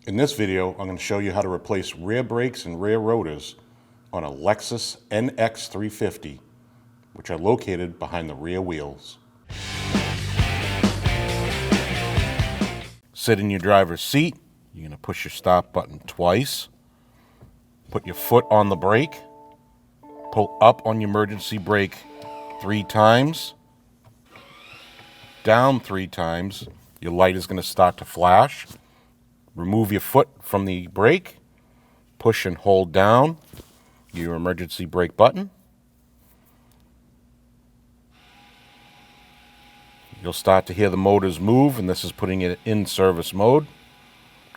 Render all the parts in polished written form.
In this video, I'm going to show you how to replace rear brakes and rear rotors on a Lexus NX350, which are located behind the rear wheels. Sit in your driver's seat. You're going to push your stop button twice. Put your foot on the brake. Pull up on your emergency brake 3 times. Down 3 times. Your light is going to start to flash. Remove your foot from the brake, push and hold down your emergency brake button. You'll start to hear the motors move, and this is putting it in service mode.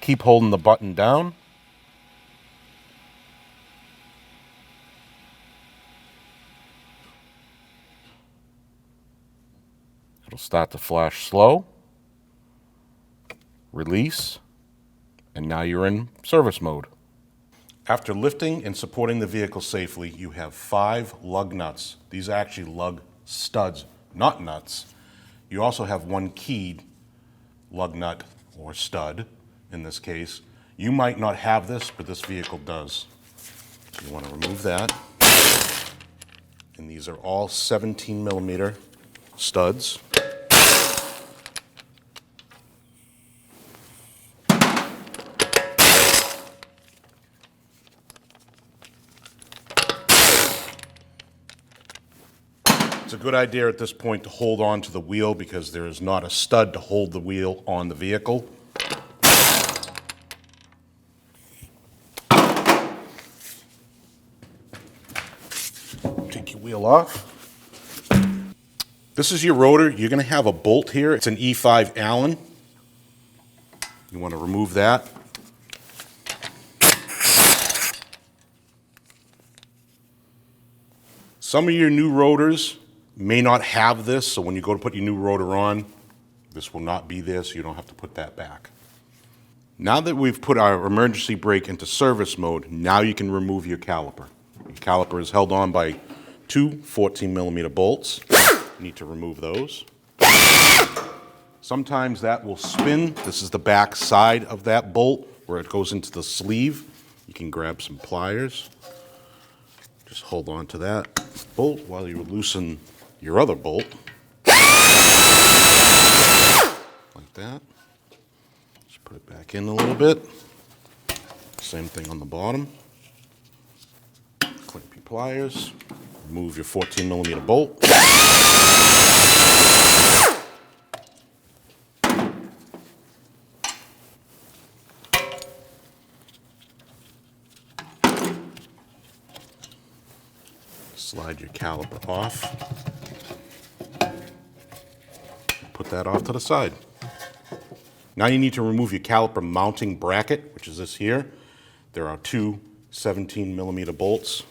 Keep holding the button down. It'll start to flash slow. Release. And now you're in service mode. After lifting and supporting the vehicle safely, you have 5 lug nuts. These are actually lug studs, not nuts. You also have 1 keyed lug nut, or stud in this case. You might not have this, but this vehicle does. So you want to remove that. And these are all 17mm studs. It's a good idea at this point to hold on to the wheel because there is not a stud to hold the wheel on the vehicle. Take your wheel off. This is your rotor. You're going to have a bolt here. It's an E5 Allen. You want to remove that. Some of your new rotors may not have this, so when you go to put your new rotor on, this will not be there, so you don't have to put that back. Now that we've put our emergency brake into service mode, now you can remove your caliper. Your caliper is held on by 2 14mm bolts. You need to remove those. Sometimes that will spin. This is the back side of that bolt where it goes into the sleeve. You can grab some pliers. Just hold on to that bolt while you loosen your other bolt. Like that. Just put it back in a little bit. Same thing on the bottom. Clamp your pliers. Remove your 14mm bolt. Slide your caliper off. Put that off to the side. Now you need to remove your caliper mounting bracket, which is this here. There are 2 17mm bolts.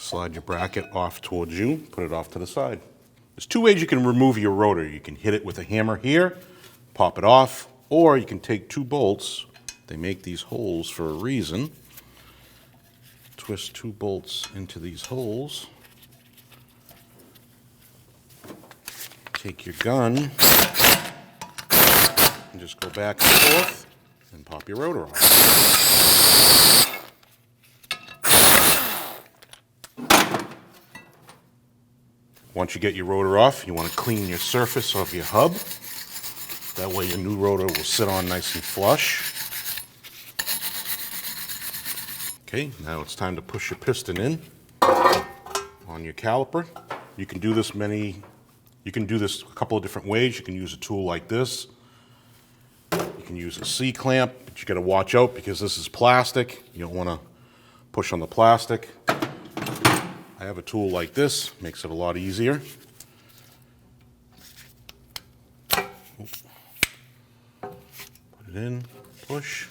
Slide your bracket off towards you, put it off to the side. There's 2 ways you can remove your rotor. You can hit it with a hammer here, pop it off, or you can take 2 bolts. They make these holes for a reason. Twist 2 bolts into these holes. Take your gun and just go back and forth and pop your rotor off. Once you get your rotor off, you want to clean your surface of your hub. That way your new rotor will sit on nice and flush. Okay, now it's time to push your piston in on your caliper. You can do this a couple of different ways. You can use a tool like this. You can use a C-clamp, but you got to watch out because this is plastic. You don't want to push on the plastic. I have a tool like this, makes it a lot easier. Put it in, push,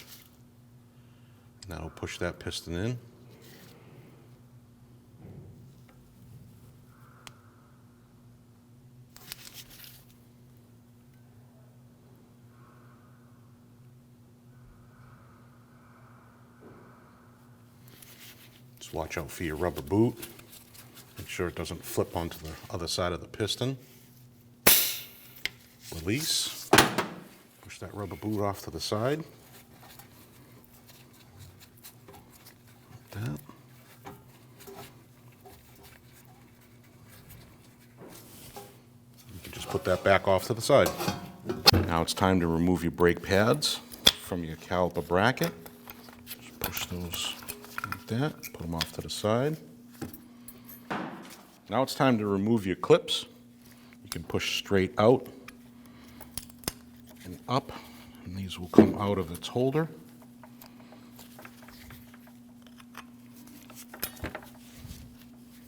And that'll push that piston in. Just watch out for your rubber boot. Make sure it doesn't flip onto the other side of the piston. Release. Push that rubber boot off to the side. Like that. You can just put that back off to the side. Now it's time to remove your brake pads from your caliper bracket. Just push those like that, put them off to the side. Now it's time to remove your clips. You can push straight out and up, and these will come out of its holder.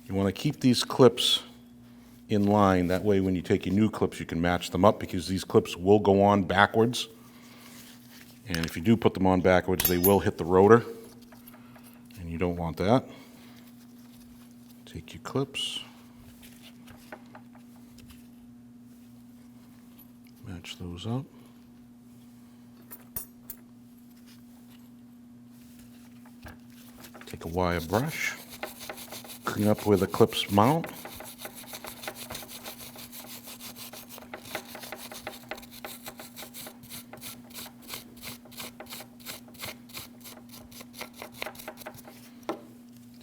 You want to keep these clips in line. That way when you take your new clips, you can match them up, because these clips will go on backwards. And if you do put them on backwards, they will hit the rotor, and you don't want that. Take your clips, match those up. Take a wire brush, clean up where the clips mount.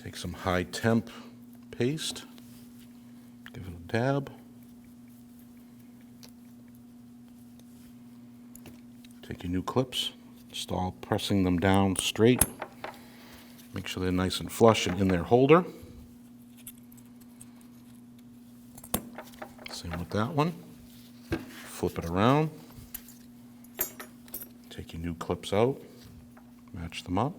Take some high temp paste, give it a dab. Take your new clips, start pressing them down straight. Make sure they're nice and flush and in their holder. Same with that one. Flip it around. Take your new clips out, match them up.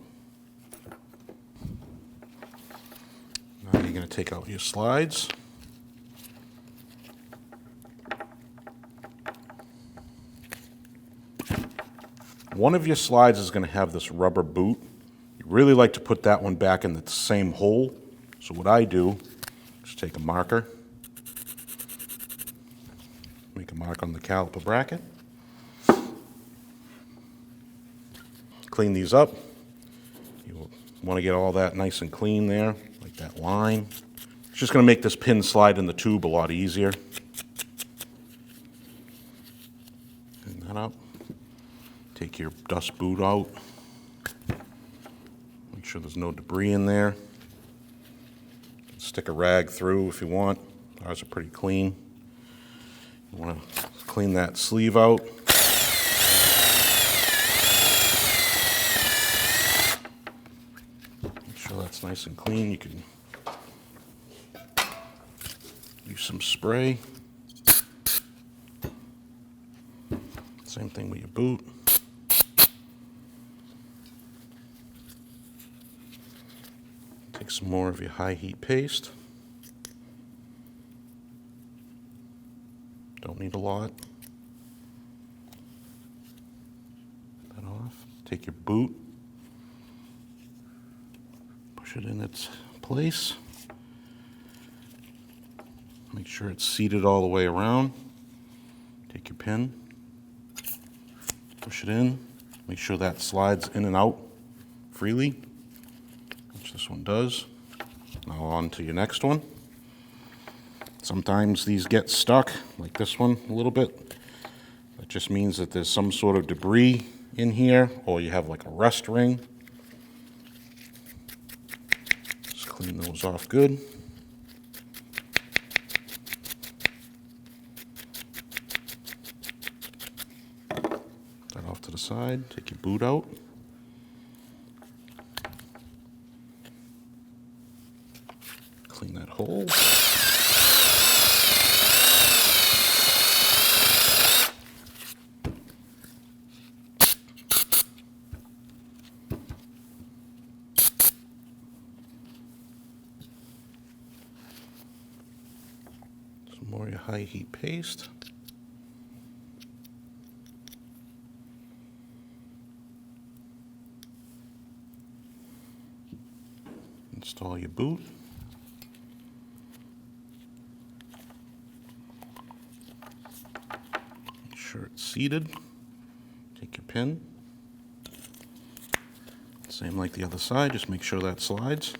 Now you're going to take out your slides. One of your slides is going to have this rubber boot. You really like to put that one back in the same hole. So what I do is take a marker, make a mark on the caliper bracket, clean these up. You want to get all that nice and clean there, like that line. It's just going to make this pin slide in the tube a lot easier. Clean that up. Take your dust boot out. Make sure there's no debris in there. Stick a rag through if you want. Ours are pretty clean. You want to clean that sleeve out. Make sure that's nice and clean. You can use some spray. Same thing with your boot. Take some more of your high heat paste. Don't need a lot. Put that off. Take your boot. Push it in its place. Make sure it's seated all the way around. Take your pin. Push it in. Make sure that slides in and out freely. This one does. Now on to your next one. Sometimes these get stuck, like this one a little bit. That just means that there's some sort of debris in here, or you have like a rust ring. Just clean those off good. Put that off to the side. Take your boot out. Clean that hole. Some more of your high heat paste. Install your boot. Make sure it's seated. Take your pin. Same like the other side, just make sure that slides.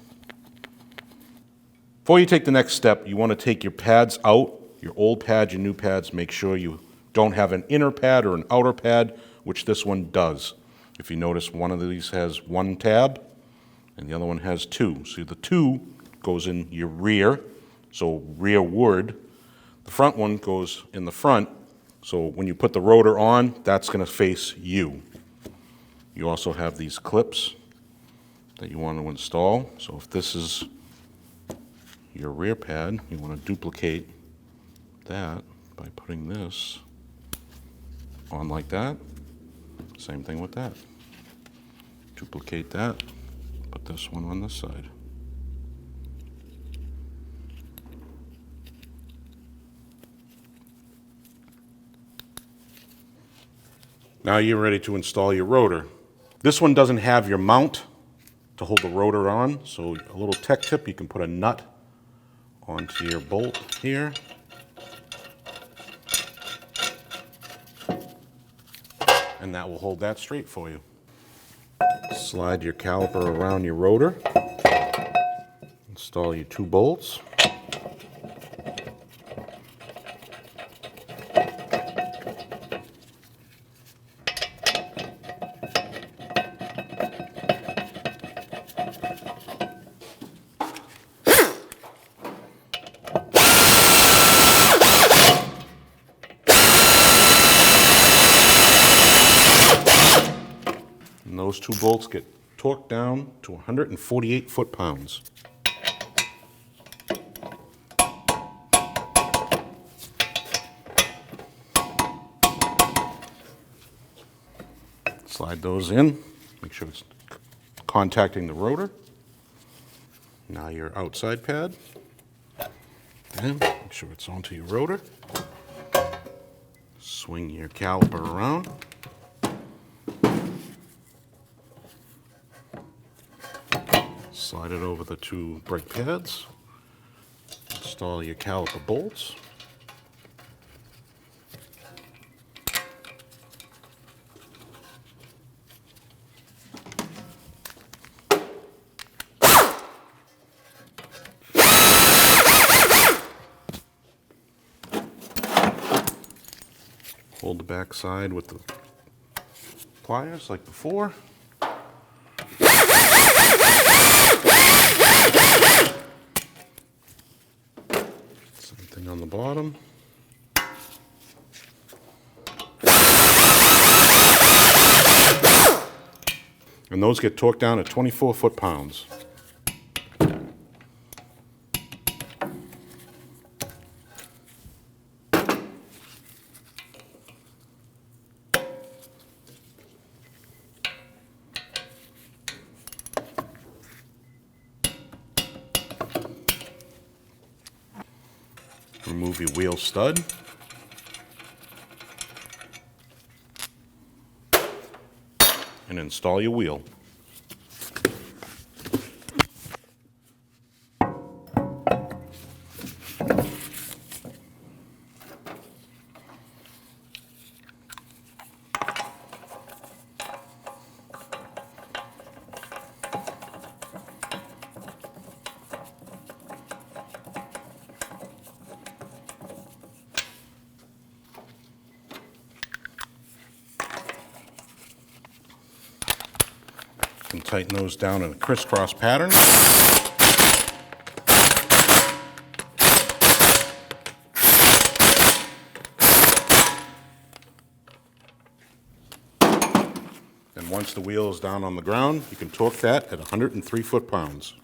Before you take the next step, you want to take your pads out, your old pads, your new pads. Make sure you don't have an inner pad or an outer pad, which this one does. If you notice, one of these has one tab and the other one has two. So the two goes in your rear, so rearward. The front one goes in the front, so when you put the rotor on, that's going to face you. You also have these clips that you want to install. So if this is your rear pad, you want to duplicate that by putting this on like that. Same thing with that. Duplicate that, put this one on this side. Now you're ready to install your rotor. This one doesn't have your mount to hold the rotor on, so a little tech tip, you can put a nut onto your bolt here. And that will hold that straight for you. Slide your caliper around your rotor. Install your two bolts. And those two bolts get torqued down to 148 foot-pounds. Slide those in, make sure it's contacting the rotor. Now your outside pad, and make sure it's onto your rotor. Swing your caliper around. Slide it over the two brake pads. Install your caliper bolts. Hold the back side with the pliers like before. Same thing on the bottom. And those get torqued down at 24 foot-pounds. Remove your wheel stud. And install your wheel. And tighten those down in a crisscross pattern. And once the wheel is down on the ground, you can torque that at 103 foot-pounds.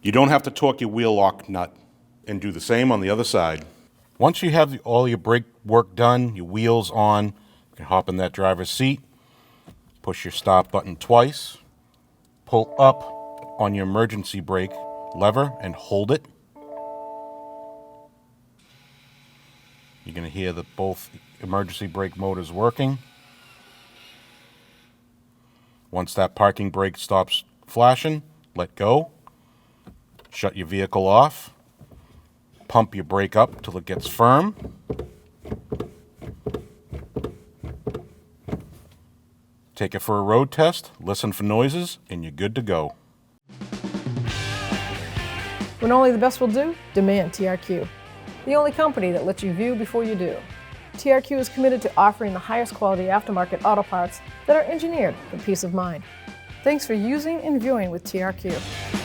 You don't have to torque your wheel lock nut, and do the same on the other side. Once you have all your brake work done, your wheels on, you can hop in that driver's seat, push your stop button twice, pull up, on your emergency brake lever and hold it. You're going to hear that both emergency brake motors working. Once that parking brake stops flashing, let go. Shut your vehicle off. Pump your brake up till it gets firm. Take it for a road test, listen for noises, and you're good to go. When only the best will do, demand TRQ. The only company that lets you view before you do. TRQ is committed to offering the highest quality aftermarket auto parts that are engineered for peace of mind. Thanks for using and viewing with TRQ.